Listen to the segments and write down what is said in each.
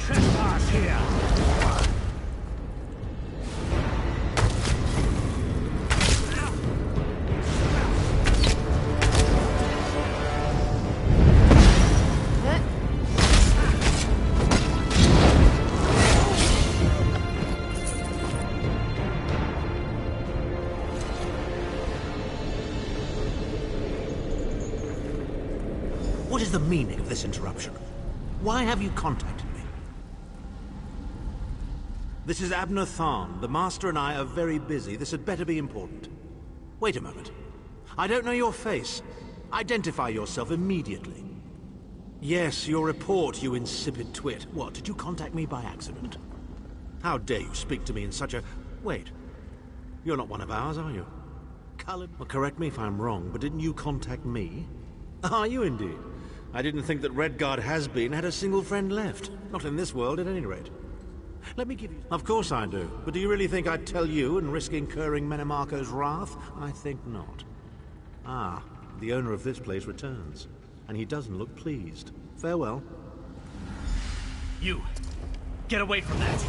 trespass here! What is the meaning of this interruption? Why have you contacted me? This is Abner Tharn. The Master and I are very busy. This had better be important. Wait a moment. I don't know your face. Identify yourself immediately. Yes, your report, you insipid twit. What, did you contact me by accident? How dare you speak to me in such a... Wait. You're not one of ours, are you? Cullen? Well, correct me if I'm wrong, but didn't you contact me? Are you indeed? I didn't think that Redguard has-been had a single friend left. Not in this world, at any rate. Let me give you... Of course I do. But do you really think I'd tell you and risk incurring Menemarco's wrath? I think not. Ah, the owner of this place returns. And he doesn't look pleased. Farewell. You! Get away from that!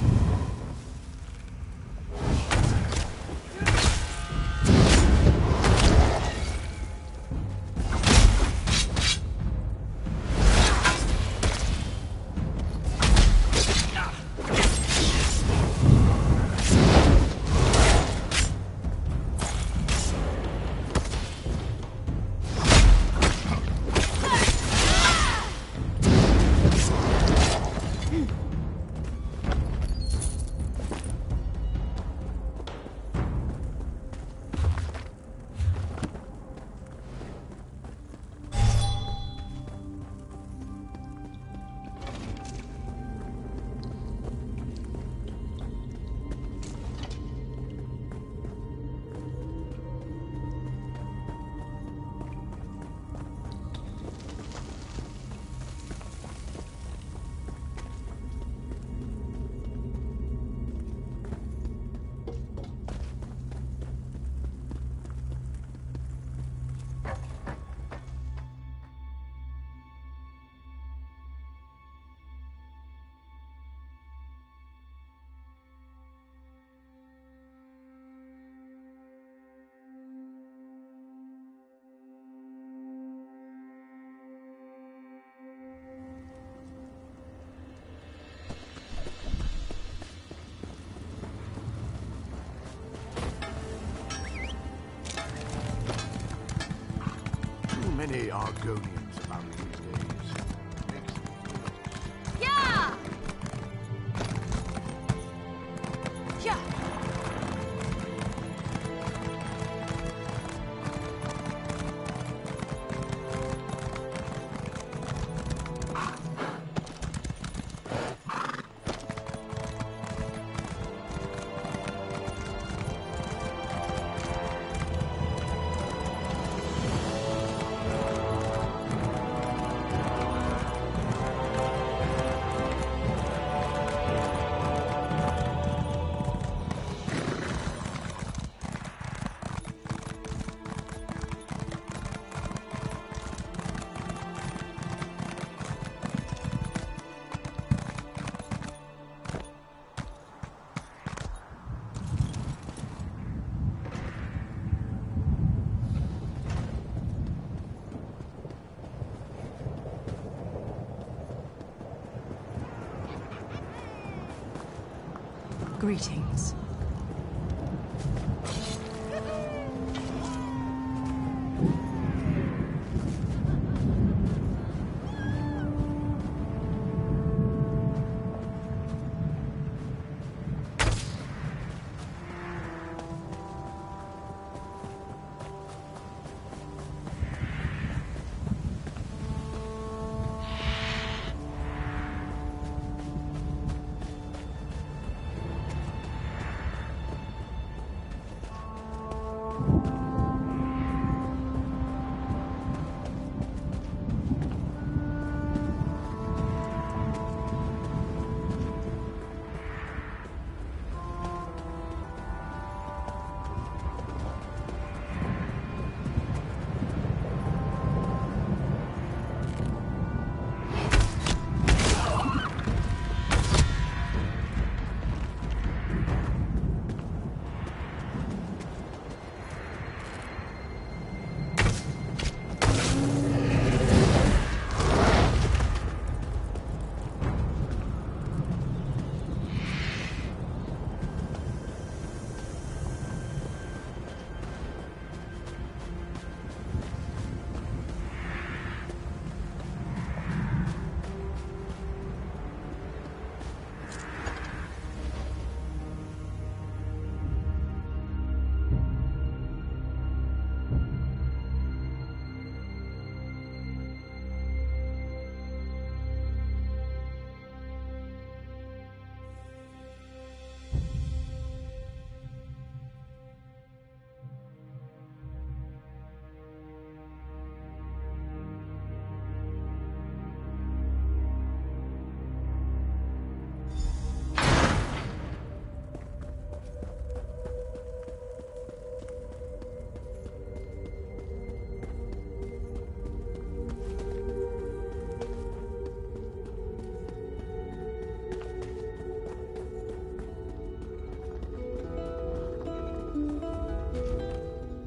Many Argonians about these days. Yeah! Yeah! Greetings.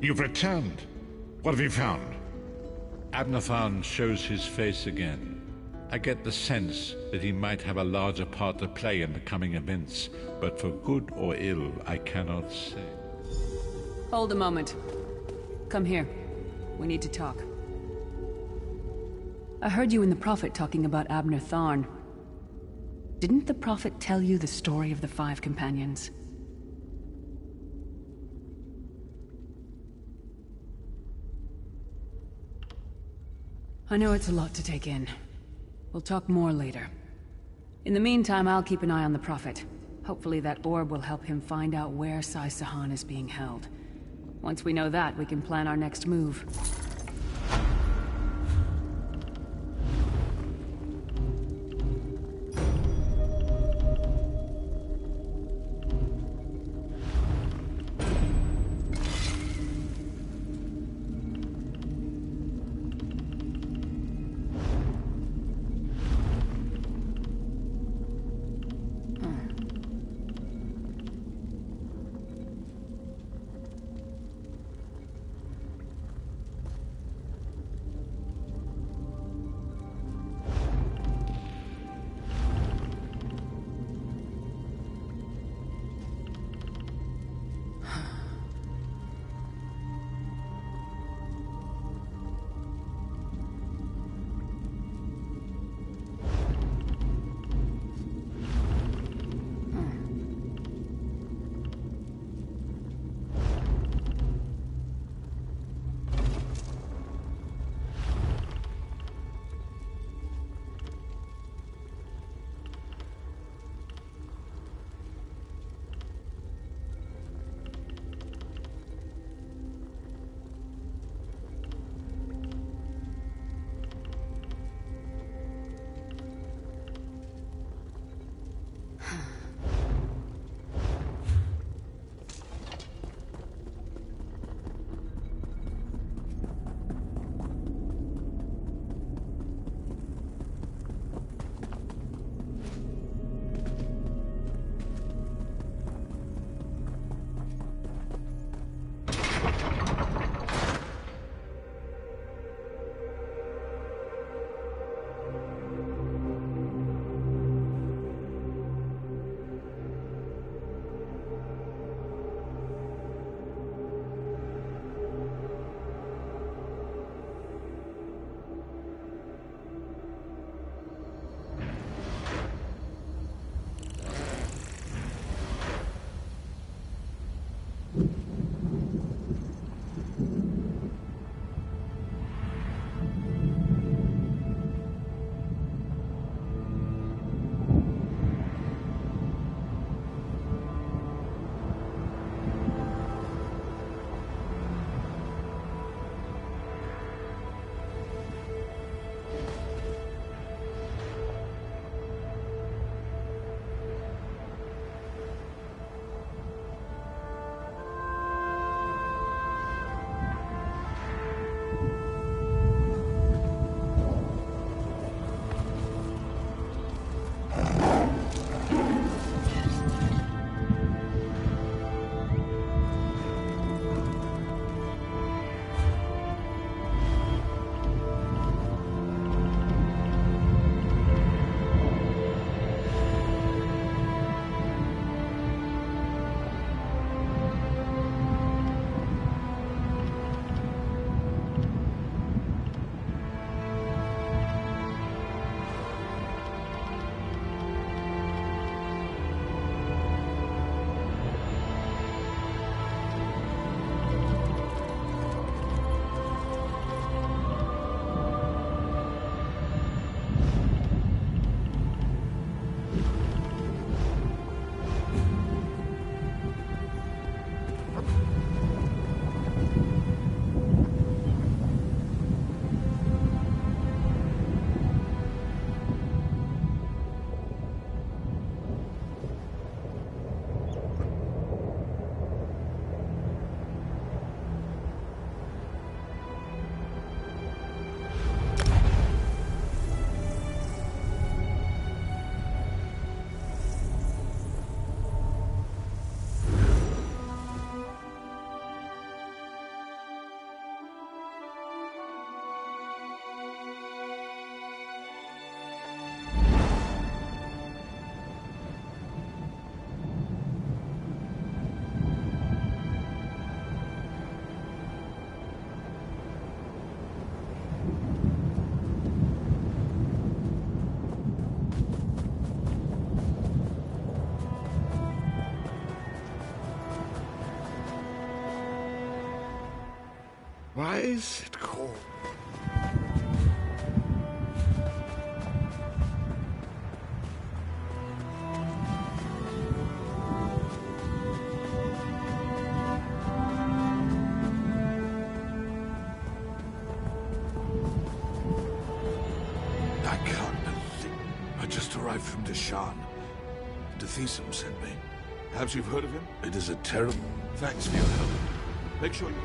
You've returned. What have you found? Abnathan shows his face again. I get the sense that he might have a larger part to play in the coming events, but for good or ill, I cannot say. Hold a moment. Come here. We need to talk. I heard you and the Prophet talking about Abner Tharn. Didn't the Prophet tell you the story of the 5 companions? I know it's a lot to take in. We'll talk more later. In the meantime, I'll keep an eye on the Prophet. Hopefully that orb will help him find out where Sai Sahan is being held. Once we know that, we can plan our next move. is it called? I can't believe... I just arrived from Deshan. Detheesum sent me. Perhaps you've heard of him? It is a terrible... Thanks for your help. Make sure you...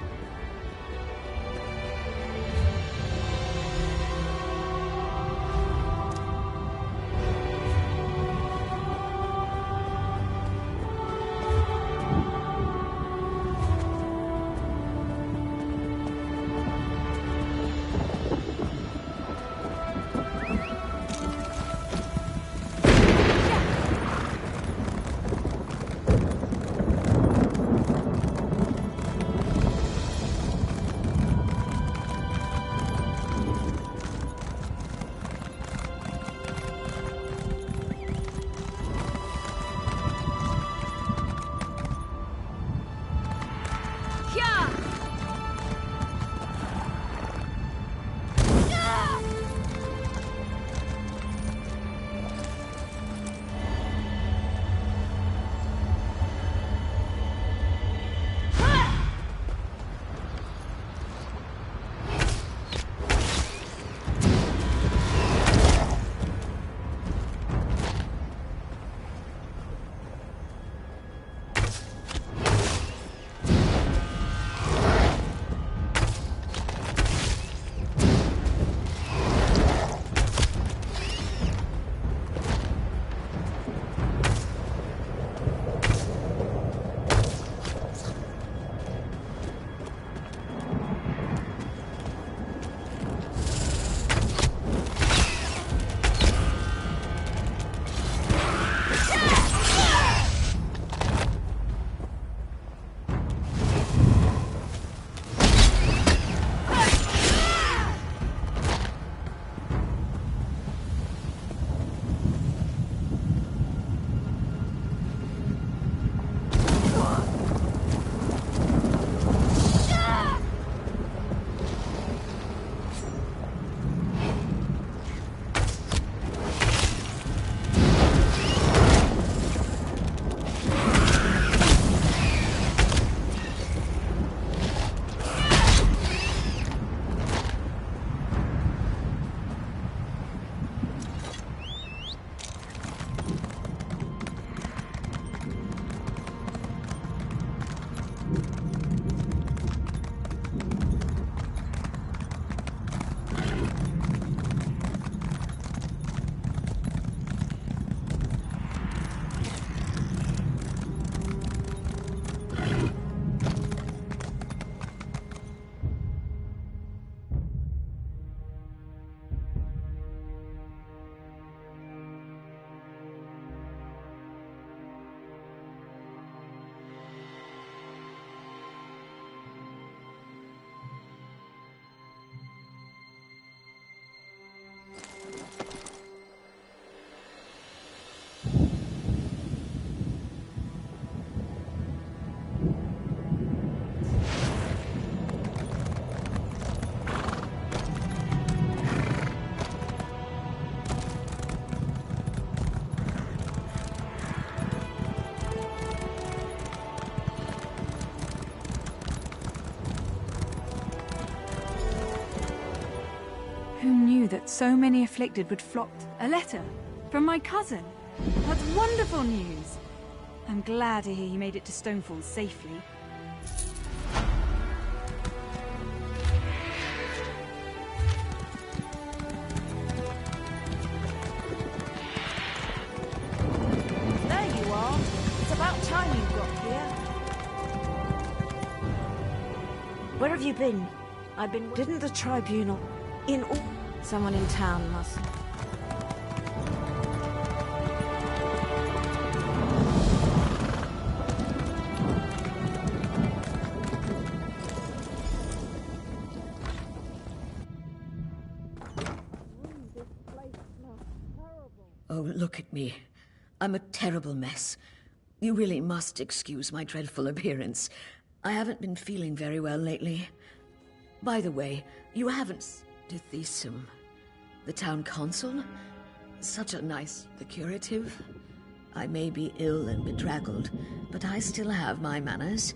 That so many afflicted would flock. A letter from my cousin. That's wonderful news. I'm glad to hear you made it to Stonefall safely. There you are. It's about time you got here. Where have you been? I've been... Didn't the tribunal... In all... Someone in town must... Oh, look at me. I'm a terrible mess. You really must excuse my dreadful appearance. I haven't been feeling very well lately. By the way, you haven't... Dithisum, the town consul? Such a nice... The curative? I may be ill and bedraggled, but I still have my manners.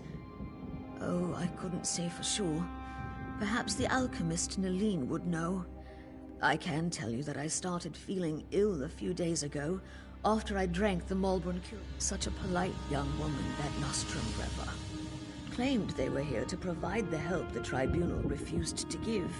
Oh, I couldn't say for sure. Perhaps the alchemist Nalene would know. I can tell you that I started feeling ill a few days ago after I drank the Malborn cure. Such a polite young woman, that Nostrum Breva. Claimed they were here to provide the help the tribunal refused to give.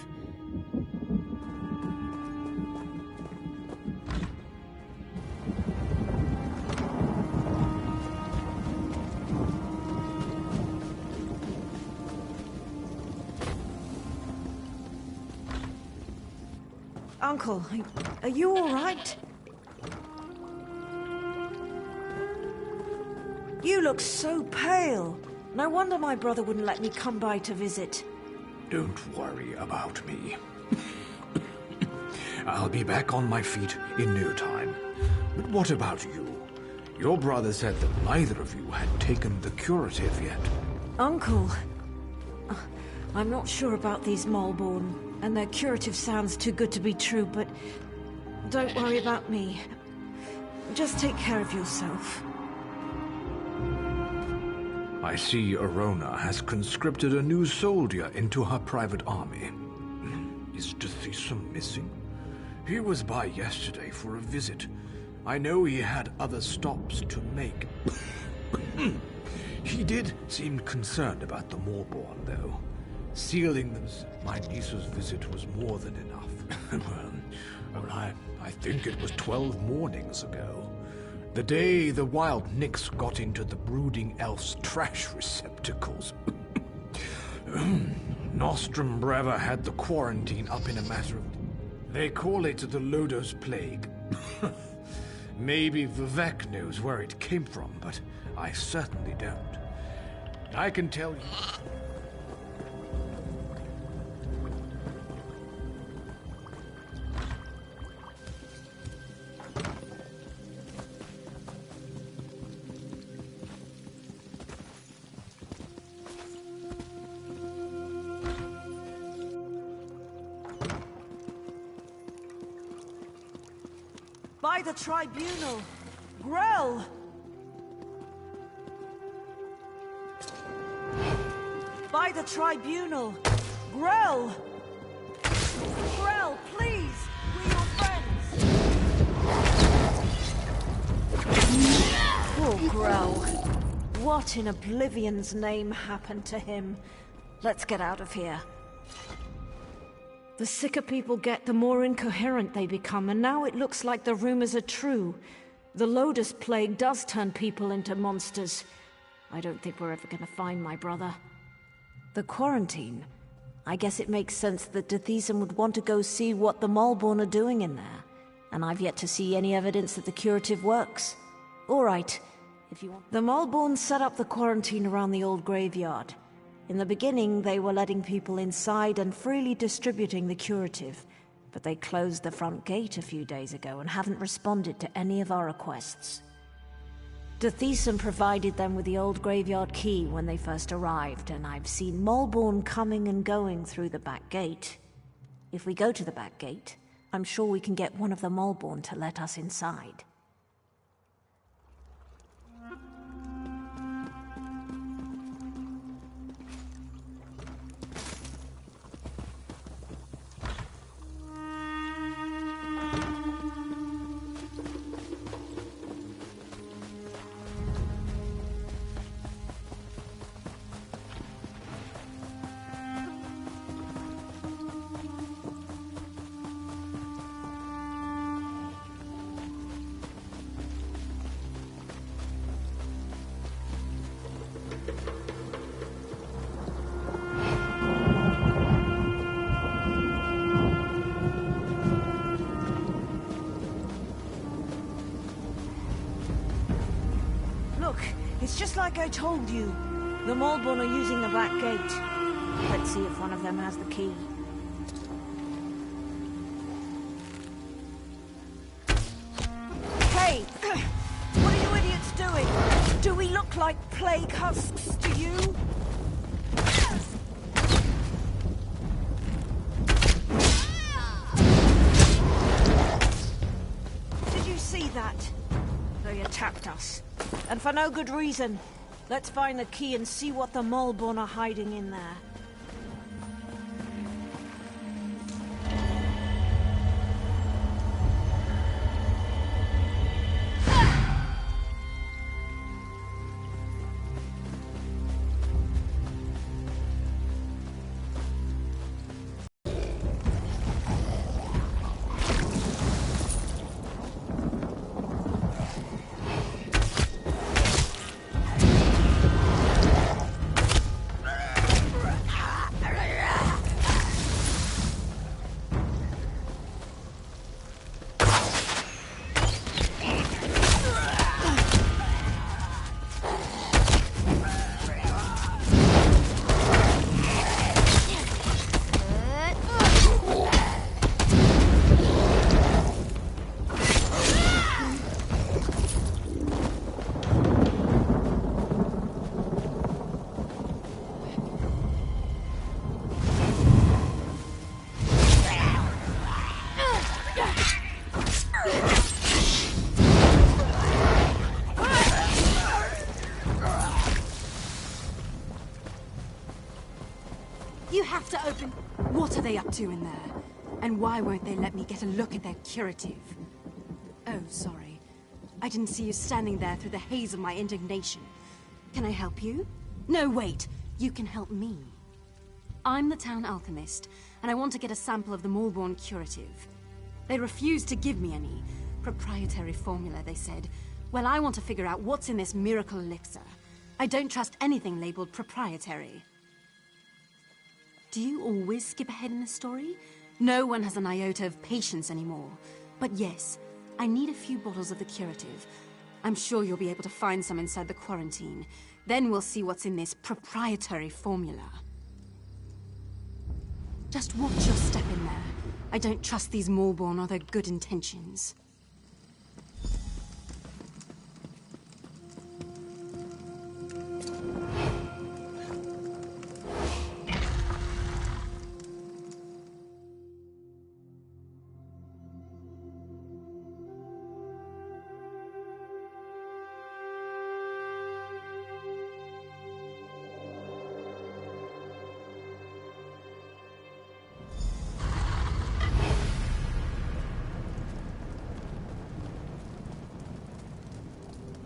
Uncle, are you all right? You look so pale. No wonder my brother wouldn't let me come by to visit. Don't worry about me. I'll be back on my feet in no time. But what about you? Your brother said that neither of you had taken the curative yet. Uncle, I'm not sure about these Malborn, and their curative sounds too good to be true, but don't worry about me. Just take care of yourself. I see Arona has conscripted a new soldier into her private army. Is Dithisum missing? He was by yesterday for a visit. I know he had other stops to make. He did seem concerned about the Malborn, though. Sealing them, my niece's visit was more than enough. I think it was 12 mornings ago. The day the wild Nix got into the brooding elf's trash receptacles. Nostrum Breva had the quarantine up in a matter of... They call it the Lodo's Plague. Maybe Vivek knows where it came from, but I certainly don't. I can tell you... By the tribunal! Grell! By the tribunal! Grell! Grell, please! We're your friends! Poor Grell. What in Oblivion's name happened to him? Let's get out of here. The sicker people get, the more incoherent they become, and now it looks like the rumors are true. The Lotus Plague does turn people into monsters. I don't think we're ever gonna find my brother. The quarantine? I guess it makes sense that Dithisum would want to go see what the Malborn are doing in there. And I've yet to see any evidence that the curative works. Alright, if you want... The Malborn set up the quarantine around the old graveyard. In the beginning, they were letting people inside and freely distributing the curative, but they closed the front gate a few days ago and haven't responded to any of our requests. Dithisum provided them with the old graveyard key when they first arrived, and I've seen Malborn coming and going through the back gate. If we go to the back gate, I'm sure we can get one of the Malborn to let us inside. It's just like I told you. The Malborn are using the back gate. Let's see if one of them has the key. Hey! What are you idiots doing? Do we look like plague husks to you? attacked us. And for no good reason. Let's find the key and see what the Molborn are hiding in there. You have to open... What are they up to in there? And why won't they let me get a look at their curative? Oh, sorry. I didn't see you standing there through the haze of my indignation. Can I help you? No, wait. You can help me. I'm the town alchemist, and I want to get a sample of the Molborn curative. They refused to give me any. Proprietary formula, they said. Well, I want to figure out what's in this miracle elixir. I don't trust anything labeled proprietary. Do you always skip ahead in a story? No one has an iota of patience anymore. But yes, I need a few bottles of the curative. I'm sure you'll be able to find some inside the quarantine. Then we'll see what's in this proprietary formula. Just watch your step in there. I don't trust these Molborn or their good intentions.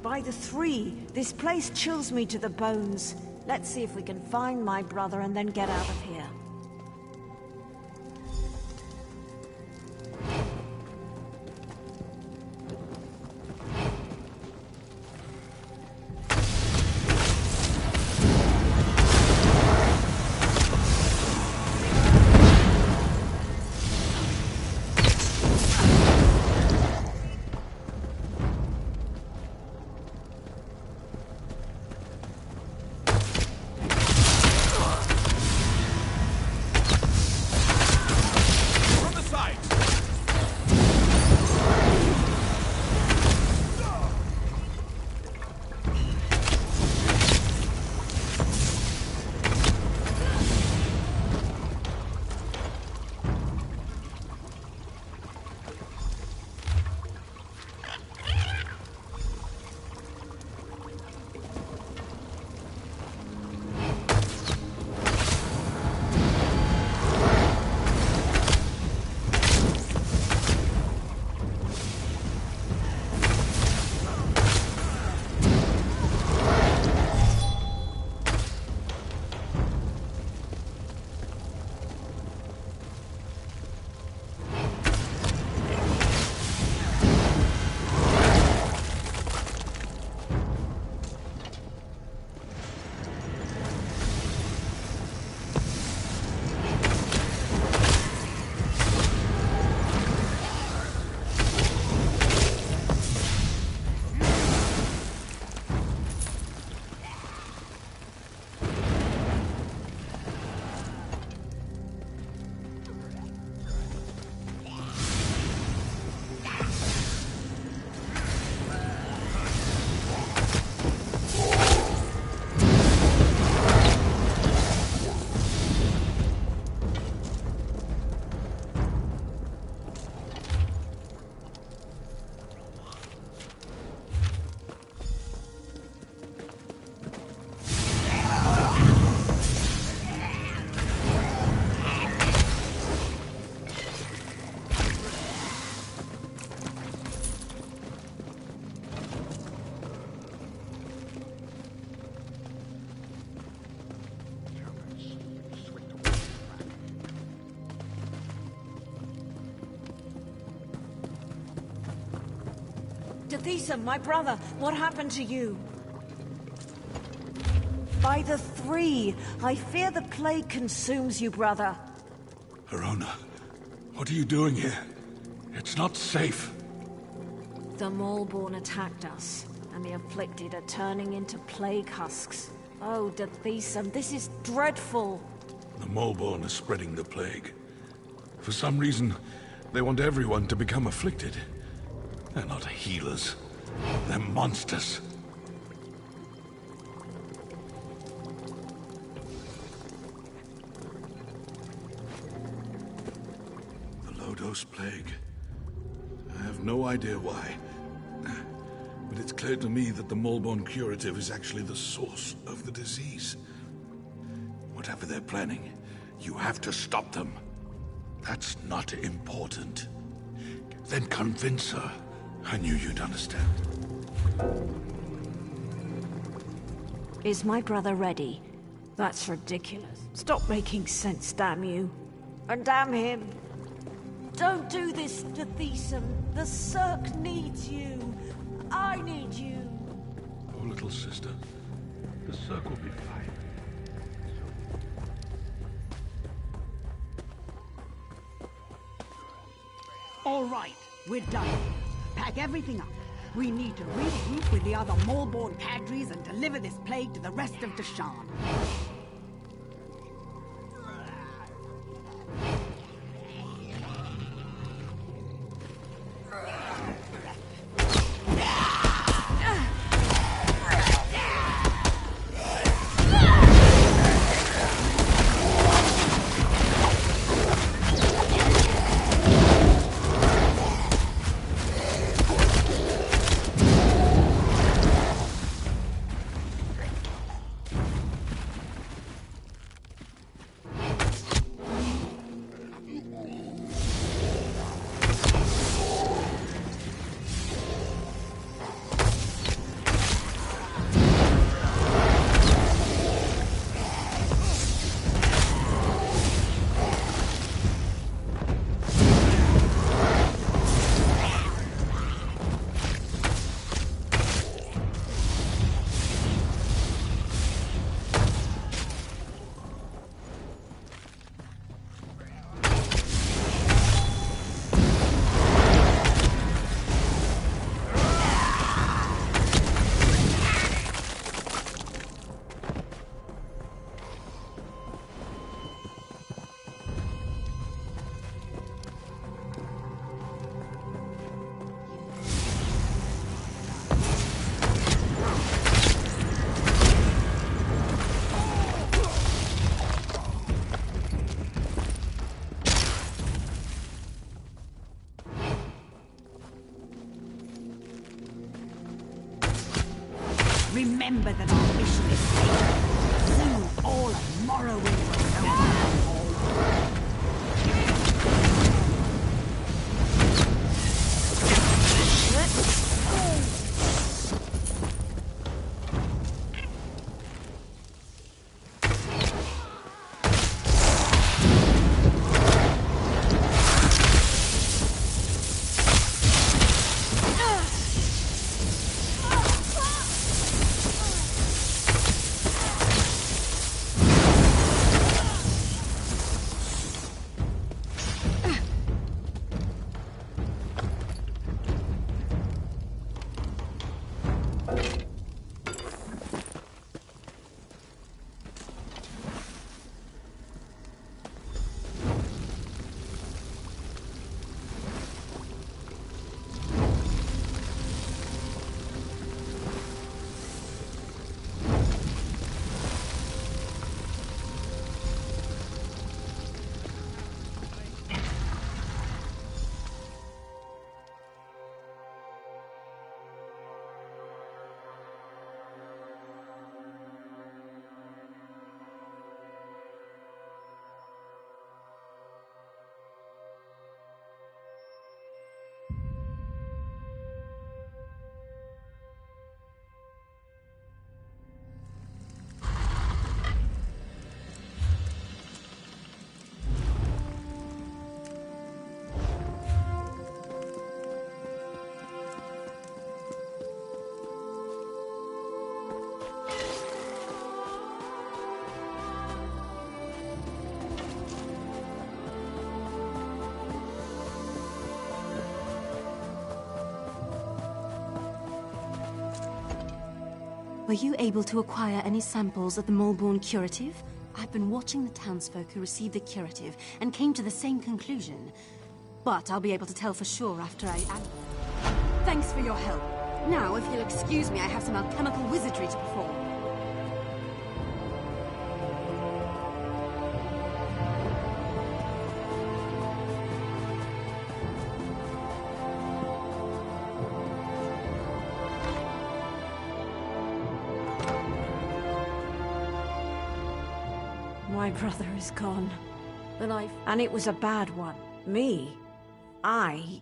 By the three, this place chills me to the bones. Let's see if we can find my brother and then get out of here. Tethysum, my brother, what happened to you? By the three, I fear the plague consumes you, brother. Arona, what are you doing here? It's not safe. The Maulborn attacked us, and the afflicted are turning into plague husks. Oh, Tethysum, this is dreadful. The Maulborn are spreading the plague. For some reason, they want everyone to become afflicted. They're not healers. They're monsters. The low-dose plague. I have no idea why. But it's clear to me that the Maulborn curative is actually the source of the disease. Whatever they're planning, you have to stop them. That's not important. Then convince her. I knew you'd understand. Is my brother ready? That's ridiculous. Stop making sense, damn you. And damn him. Don't do this, Tethysum. The Cirque needs you. I need you. Oh, little sister. The Cirque will be fine. All right, we're done. Pack everything up. We need to regroup with the other Maulborn cadres and deliver this plague to the rest of Deshaan. Remember that our mission is safe. Soon all of Morrowind will know. Were you able to acquire any samples of the Moleborn curative? I've been watching the townsfolk who received the curative and came to the same conclusion. But I'll be able to tell for sure after I... Thanks for your help. Now, if you'll excuse me, I have some alchemical wizardry to perform. My brother is gone. And it was a bad one. Me?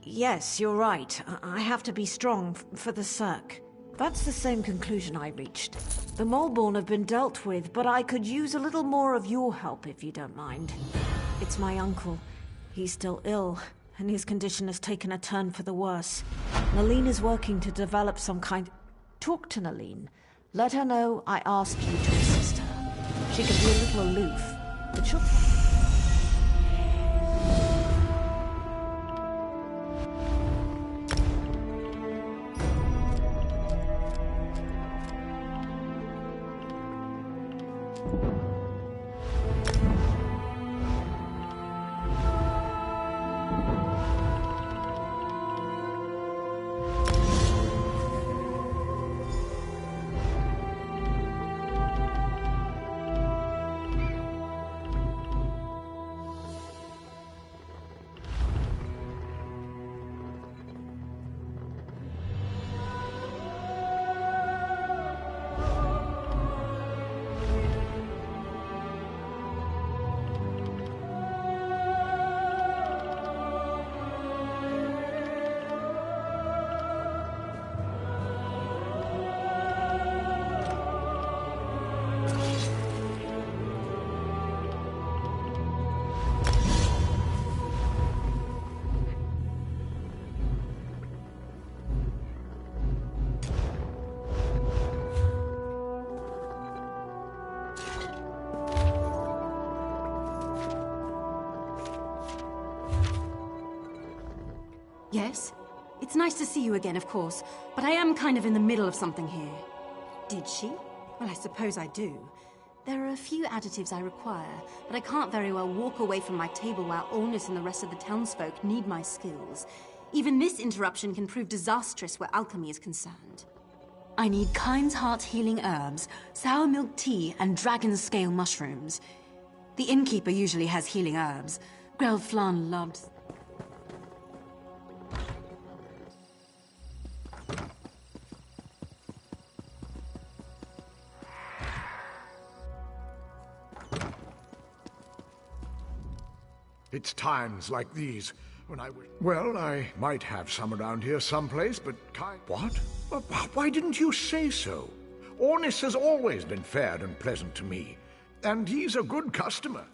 Yes, you're right. I have to be strong for the Cirque. That's the same conclusion I reached. The Moleborn have been dealt with, but I could use a little more of your help if you don't mind. It's my uncle. He's still ill, and his condition has taken a turn for the worse. Nalene is working to develop some kind... Talk to Nalene. Let her know I asked you to assist her. She can be a little aloof, but she'll... Yes? It's nice to see you again, of course, but I am kind of in the middle of something here. Did she? Well, I suppose I do. There are a few additives I require, but I can't very well walk away from my table while Ornis and the rest of the townsfolk need my skills. Even this interruption can prove disastrous where alchemy is concerned. I need Kind's Heart healing herbs, sour milk tea, and dragon scale mushrooms. The innkeeper usually has healing herbs. Greld Flan loved... It's times like these when I would... Well, I might have some around here someplace, but What? Why didn't you say so? Ornis has always been fair and pleasant to me, and he's a good customer.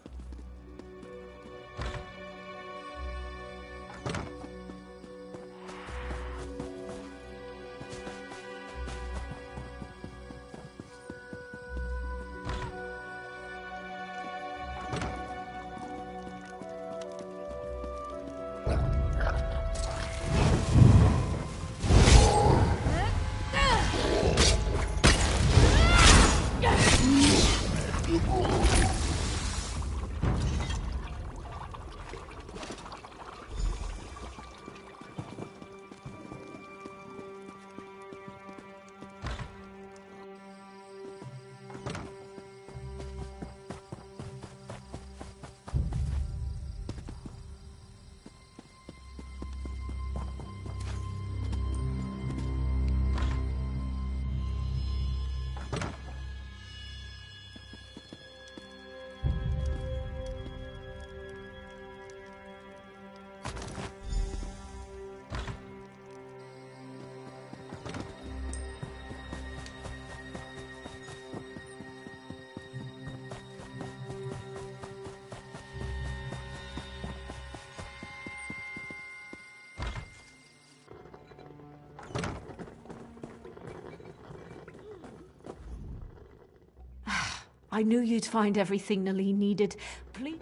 I knew you'd find everything Nalene needed. Please...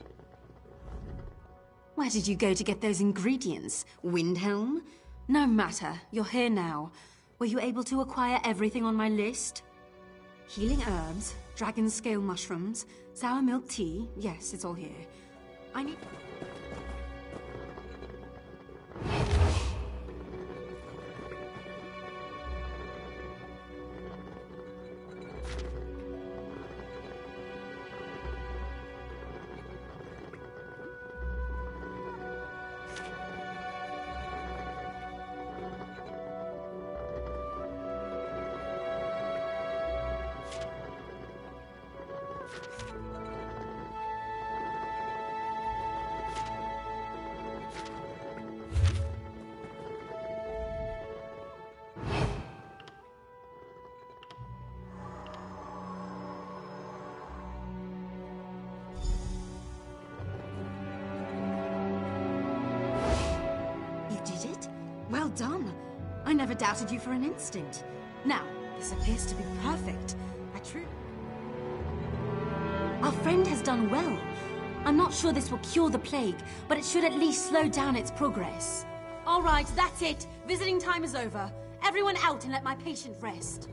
Where did you go to get those ingredients? Windhelm? No matter. You're here now. Were you able to acquire everything on my list? Healing herbs, dragon scale mushrooms, sour milk tea. Yes, it's all here. I need... Well done. I never doubted you for an instant. Now, this appears to be perfect. Our friend has done well. I'm not sure this will cure the plague, but it should at least slow down its progress. All right, that's it. Visiting time is over. Everyone out and let my patient rest.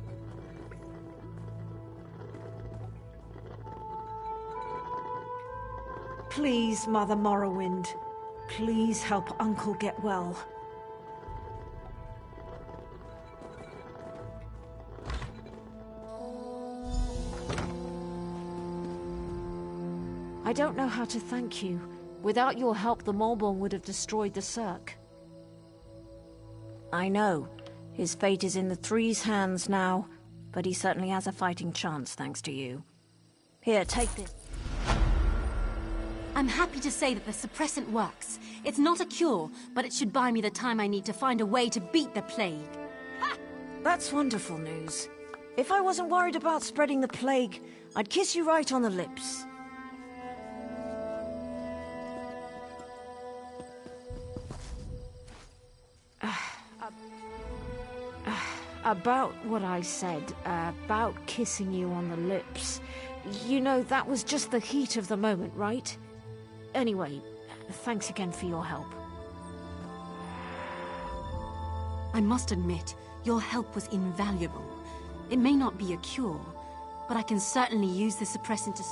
Please, Mother Morrowind. Please help Uncle get well. I don't know how to thank you. Without your help, the Molborn would have destroyed the Cirque. I know. His fate is in the Three's hands now, but he certainly has a fighting chance thanks to you. Here, take this. I'm happy to say that the suppressant works. It's not a cure, but it should buy me the time I need to find a way to beat the plague. Ha! That's wonderful news. If I wasn't worried about spreading the plague, I'd kiss you right on the lips. About what I said, about kissing you on the lips. You know, that was just the heat of the moment, right? Anyway, thanks again for your help. I must admit, your help was invaluable. It may not be a cure, but I can certainly use the suppressant to